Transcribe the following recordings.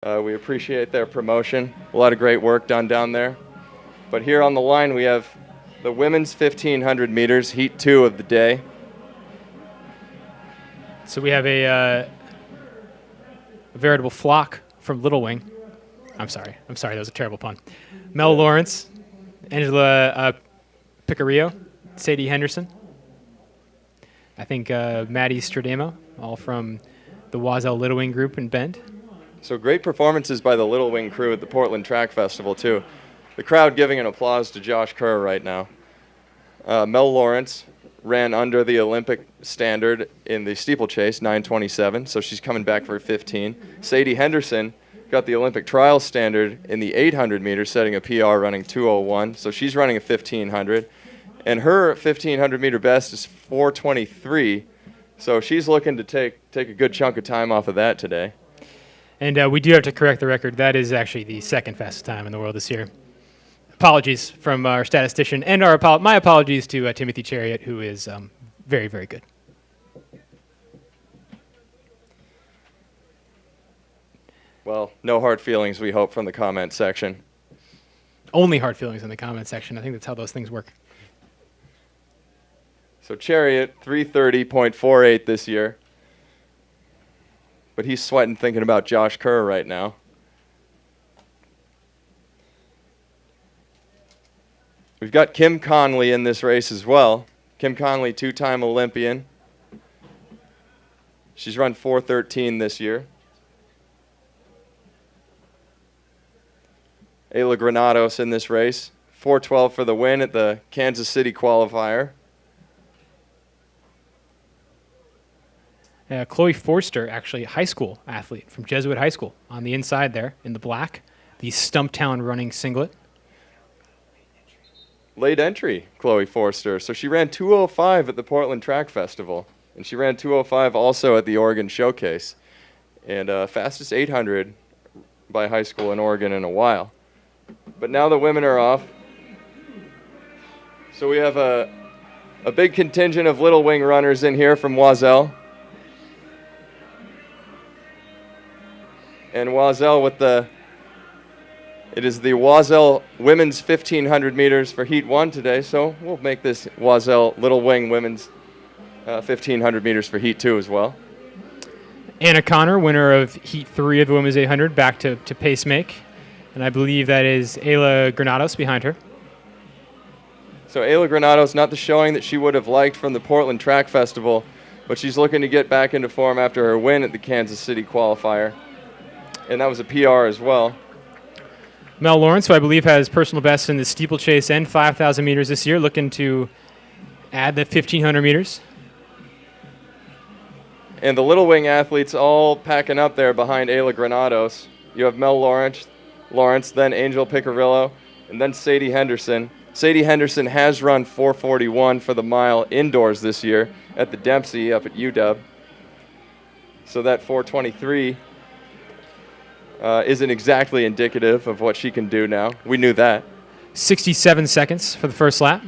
We appreciate their promotion. A lot of great work done down there. But here on the line, we have the women's 1,500 meters, heat 2 of the day. So we have a veritable flock from Little Wing. I'm sorry, that was a terrible pun. Mel Lawrence, Angela Picarillo, Sadie Henderson. I think Maddie Stradamo, all from the Wazell Little Wing group in Bend. So great performances by the Little Wing crew at the Portland Track Festival, too. The crowd giving an applause to Josh Kerr right now. Mel Lawrence ran under the Olympic standard in the steeplechase, 9:27, so she's coming back for 15. Sadie Henderson got the Olympic trial standard in the 800 meters, setting a PR running 2:01, so she's running a 1,500. And her 1,500 meter best is 4:23, so she's looking to take a good chunk of time off of that today. And we do have to correct the record. That is actually the second fastest time in the world this year. Apologies from our statistician, and my apologies to Timothy Chariot, who is very, very good. Well, no hard feelings, we hope, from the comment section. Only hard feelings in the comment section. I think that's how those things work. So Chariot, 3:30.48 this year. But he's sweating thinking about Josh Kerr right now. We've got Kim Conley in this race as well. Kim Conley, two-time Olympian. She's run 4:13 this year. Ayla Granados in this race. 4:12 for the win at the Kansas City qualifier. Chloe Forster, actually a high school athlete from Jesuit High School, on the inside there in the black, the Stumptown running singlet. Late entry, Chloe Forster. So she ran 2:05 at the Portland Track Festival, and she ran 2:05 also at the Oregon Showcase, and fastest 800 by high school in Oregon in a while. But now the women are off. So we have a big contingent of Little Wing runners in here from Wazell. And Wazell it is the Wazell women's 1,500 meters for heat 1 today, so we'll make this Wazell Little Wing women's 1,500 meters for heat 2 as well. Anna Connor, winner of heat 3 of the women's 800, back to pace make. And I believe that is Ayla Granados behind her. So Ayla Granados, not the showing that she would have liked from the Portland Track Festival, but she's looking to get back into form after her win at the Kansas City qualifier. And that was a PR as well. Mel Lawrence, who I believe has personal bests in the steeplechase and 5,000 meters this year, looking to add the 1,500 meters. And the Little Wing athletes all packing up there behind Ayla Granados. You have Mel Lawrence, then Angel Picarillo, and then Sadie Henderson. Sadie Henderson has run 4:41 for the mile indoors this year at the Dempsey up at UW. So that 4:23 isn't exactly indicative of what she can do now. We knew that. 67 seconds for the first lap.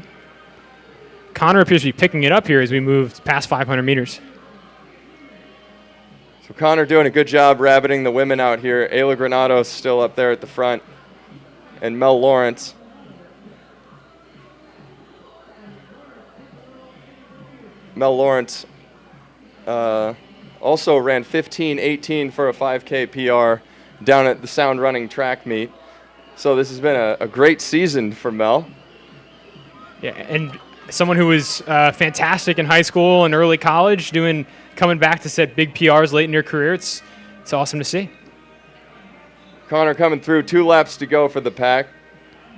Connor appears to be picking it up here as we move past 500 meters. So Connor doing a good job rabbiting the women out here. Ayla Granados still up there at the front. And Mel Lawrence. Mel Lawrence also ran 15:18 for a 5K PR down at the Sound Running track meet. So this has been a great season for Mel. Yeah, and someone who was fantastic in high school and early college, coming back to set big PRs late in your career. It's awesome to see. Connor coming through, 2 laps to go for the pack.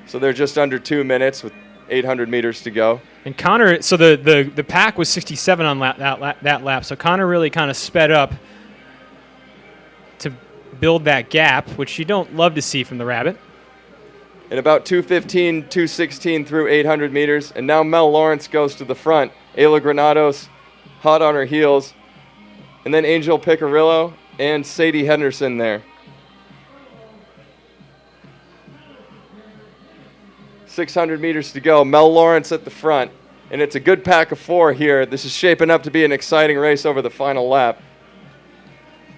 So they're just under 2 minutes with 800 meters to go. And Connor, so the pack was 67 on that lap. So Connor really kind of sped up to build that gap, which you don't love to see from the rabbit. In about 2:15, 2:16 through 800 meters. And now Mel Lawrence goes to the front. Ayla Granados hot on her heels. And then Angel Picarillo and Sadie Henderson there. 600 meters to go. Mel Lawrence at the front. And it's a good pack of 4 here. This is shaping up to be an exciting race over the final lap.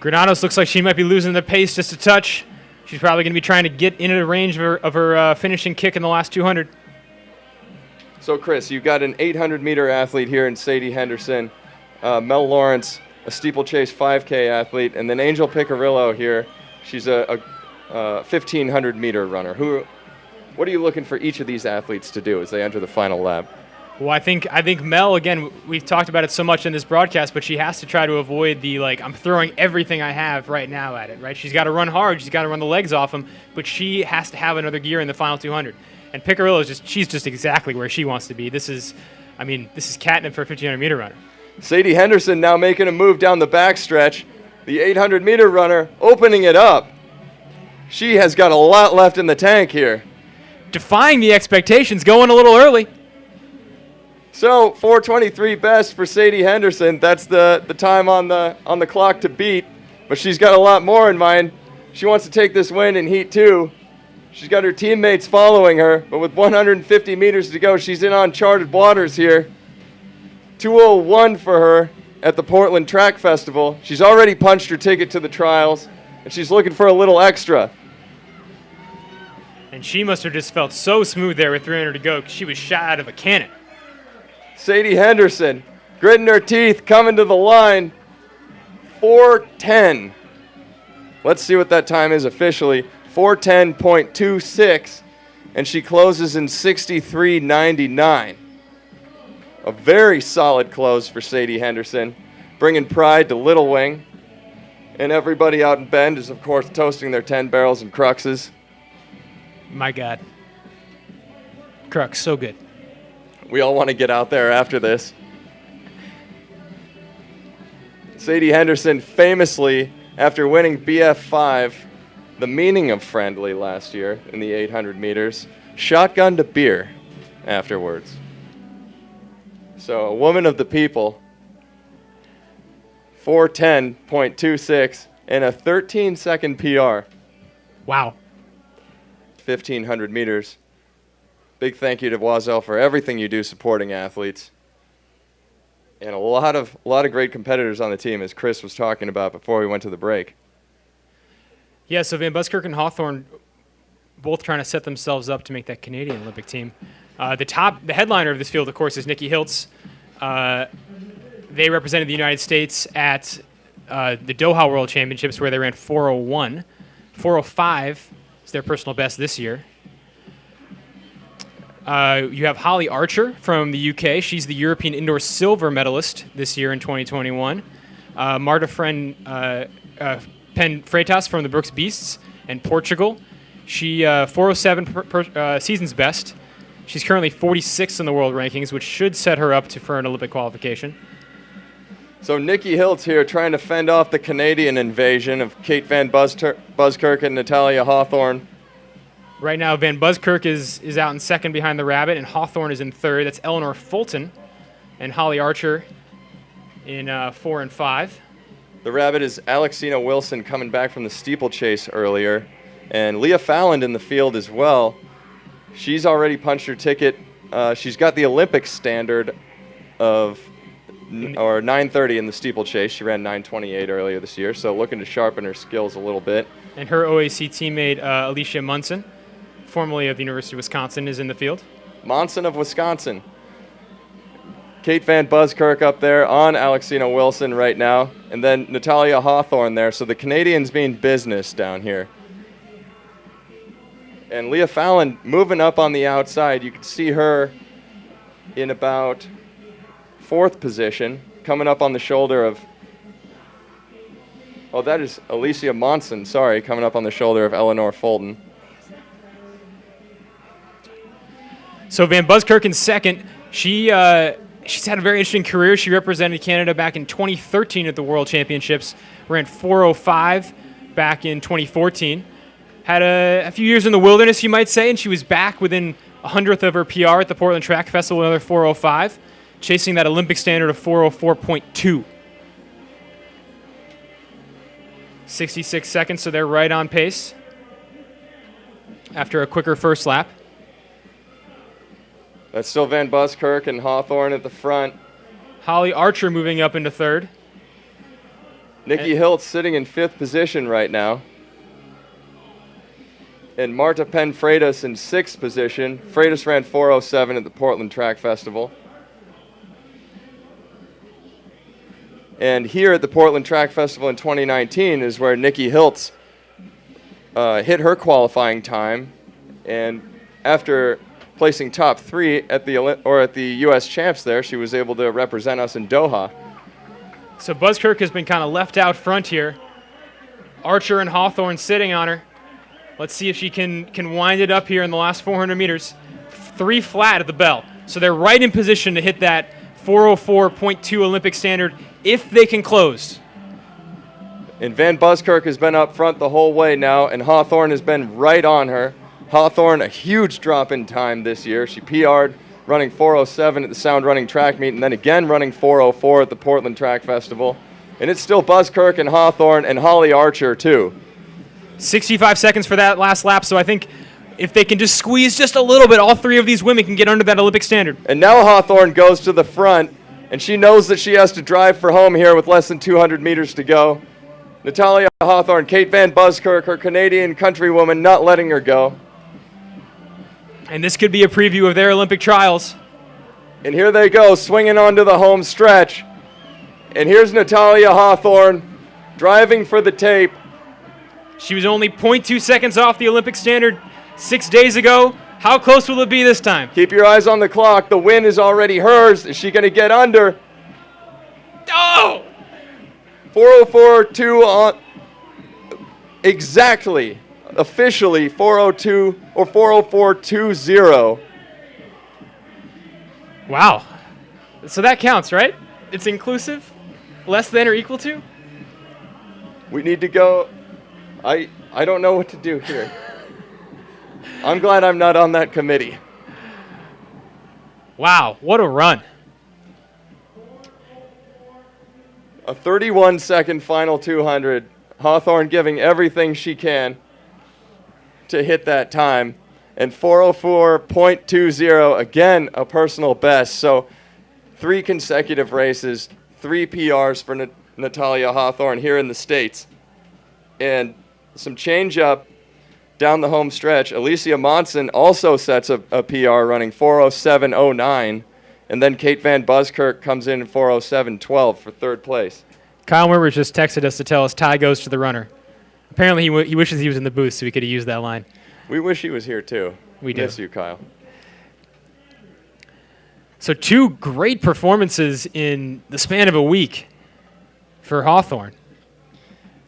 Granados looks like she might be losing the pace just a touch. She's probably going to be trying to get into the range of her finishing kick in the last 200. So, Chris, you've got an 800-meter athlete here in Sadie Henderson, Mel Lawrence, a steeplechase 5K athlete, and then Angel Picarillo here. She's a 1,500-meter runner. What are you looking for each of these athletes to do as they enter the final lap? Well, I think Mel, again, we've talked about it so much in this broadcast, but she has to try to avoid the, I'm throwing everything I have right now at it, right? She's got to run hard. She's got to run the legs off them, but she has to have another gear in the final 200. And Picarillo she's just exactly where she wants to be. This is catnip for a 1,500-meter runner. Sadie Henderson now making a move down the backstretch. The 800-meter runner opening it up. She has got a lot left in the tank here. Defying the expectations, going a little early. So 4:23 best for Sadie Henderson. That's the time on the clock to beat. But she's got a lot more in mind. She wants to take this win in Heat 2. She's got her teammates following her, but with 150 meters to go, she's in uncharted waters here. 2:01 for her at the Portland Track Festival. She's already punched her ticket to the trials, and she's looking for a little extra. And she must have just felt so smooth there with 300 to go because she was shot out of a cannon. Sadie Henderson, gritting her teeth, coming to the line. 4:10. Let's see what that time is officially. 4:10.26, and she closes in 63.99. A very solid close for Sadie Henderson, bringing pride to Little Wing. And everybody out in Bend is, of course, toasting their 10 barrels and cruxes. My God. Crux, so good. We all want to get out there after this. Sadie Henderson famously, after winning BF5, the meaning of friendly last year in the 800 meters, shotgunned a beer afterwards. So a woman of the people, 4:10.26 and a 13-second PR. Wow. 1,500 meters. Big thank you to Oiselle for everything you do supporting athletes. And a lot of great competitors on the team, as Chris was talking about before we went to the break. Yeah, so Van Buskirk and Hawthorne both trying to set themselves up to make that Canadian Olympic team. The headliner of this field, of course, is Nikki Hiltz. They represented the United States at the Doha World Championships, where they ran 4:01. 4:05 is their personal best this year. You have Holly Archer from the UK. She's the European Indoor Silver Medalist this year in 2021. Marta Pen Freitas from the Brooks Beasts in Portugal. She 4:07 season's best. She's currently 46th in the world rankings, which should set her up for an Olympic qualification. So Nikki Hiltz here trying to fend off the Canadian invasion of Kate Van Buskirk and Natalia Hawthorne. Right now, Van Buskirk is out in second behind the Rabbit, and Hawthorne is in third. That's Eleanor Fulton and Holly Archer in 4 and 5. The Rabbit is Alexina Wilson coming back from the steeplechase earlier, and Leah Falland in the field as well. She's already punched her ticket. She's got the Olympic standard of 9:30 in the steeplechase. She ran 9:28 earlier this year, so looking to sharpen her skills a little bit. And her OAC teammate, Alicia Munson, formerly of the University of Wisconsin, is in the field. Monson of Wisconsin. Kate Van Buskirk up there on Alexina Wilson right now, and then Natalia Hawthorne there. So the Canadians mean business down here. And Leah Fallon moving up on the outside. You can see her in about 4th position, coming up on the shoulder of, oh, that is Alicia Monson, sorry, coming up on the shoulder of Eleanor Fulton. So Van Buskirk in second. She's had a very interesting career. She represented Canada back in 2013 at the World Championships, ran 4:05 back in 2014. Had a few years in the wilderness, you might say, and she was back within 100th of her PR at the Portland Track Festival, another 4:05, chasing that Olympic standard of 4:04.2. 66 seconds, so they're right on pace after a quicker first lap. That's still Van Buskirk and Hawthorne at the front. Holly Archer moving up into third. Nikki Hiltz sitting in 5th position right now. And Marta Penn-Freitas in 6th position. Freitas ran 4:07 at the Portland Track Festival. And here at the Portland Track Festival in 2019 is where Nikki Hiltz hit her qualifying time. And after placing top 3 at the U.S. Champs there, she was able to represent us in Doha. So Buskirk has been kind of left out front here. Archer and Hawthorne sitting on her. Let's see if she can wind it up here in the last 400 meters. 3 flat at the bell. So they're right in position to hit that 4:04.2 Olympic standard if they can close. And Van Buskirk has been up front the whole way now, and Hawthorne has been right on her. Hawthorne, a huge drop in time this year. She PR'd running 4:07 at the Sound Running Track Meet, and then again running 4:04 at the Portland Track Festival. And it's still Buskirk and Hawthorne and Holly Archer, too. 65 seconds for that last lap, so I think if they can just squeeze just a little bit, all 3 of these women can get under that Olympic standard. And now Hawthorne goes to the front, and she knows that she has to drive for home here with less than 200 meters to go. Natalia Hawthorne, Kate Van Buskirk, her Canadian countrywoman, not letting her go. And this could be a preview of their Olympic trials. And here they go, swinging onto the home stretch. And here's Natalia Hawthorne driving for the tape. She was only 0.2 seconds off the Olympic standard 6 days ago. How close will it be this time? Keep your eyes on the clock. The win is already hers. Is she going to get under? Oh! 4:04.2 on exactly, officially 4:02 or 4:04.20. Wow. So that counts, right? It's inclusive? Less than or equal to? We need to go. I don't know what to do here. I'm glad I'm not on that committee. Wow, what a run. A 31-second final 200. Hawthorne giving everything she can to hit that time. And 4:04.20, again, a personal best. So 3 consecutive races, 3 PRs for Natalia Hawthorne here in the States. And some change up down the home stretch. Alicia Monson also sets a PR running 4:07.09. And then Kate Van Buskirk comes in at 4:07.12 for 3rd place. Kyle Merwers just texted us to tell us tie goes to the runner. Apparently he wishes he was in the booth so we could have used that line. We wish he was here too. We do. Miss you, Kyle. So 2 great performances in the span of a week for Hawthorne.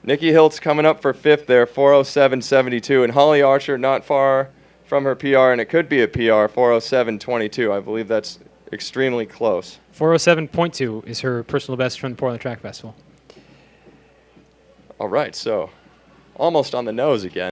Nikki Hiltz coming up for 5th there, 4:07.72. And Holly Archer not far from her PR, and it could be a PR, 4:07.22. I believe that's extremely close. 4:07.2 is her personal best from the Portland Track Festival. All right, so almost on the nose again.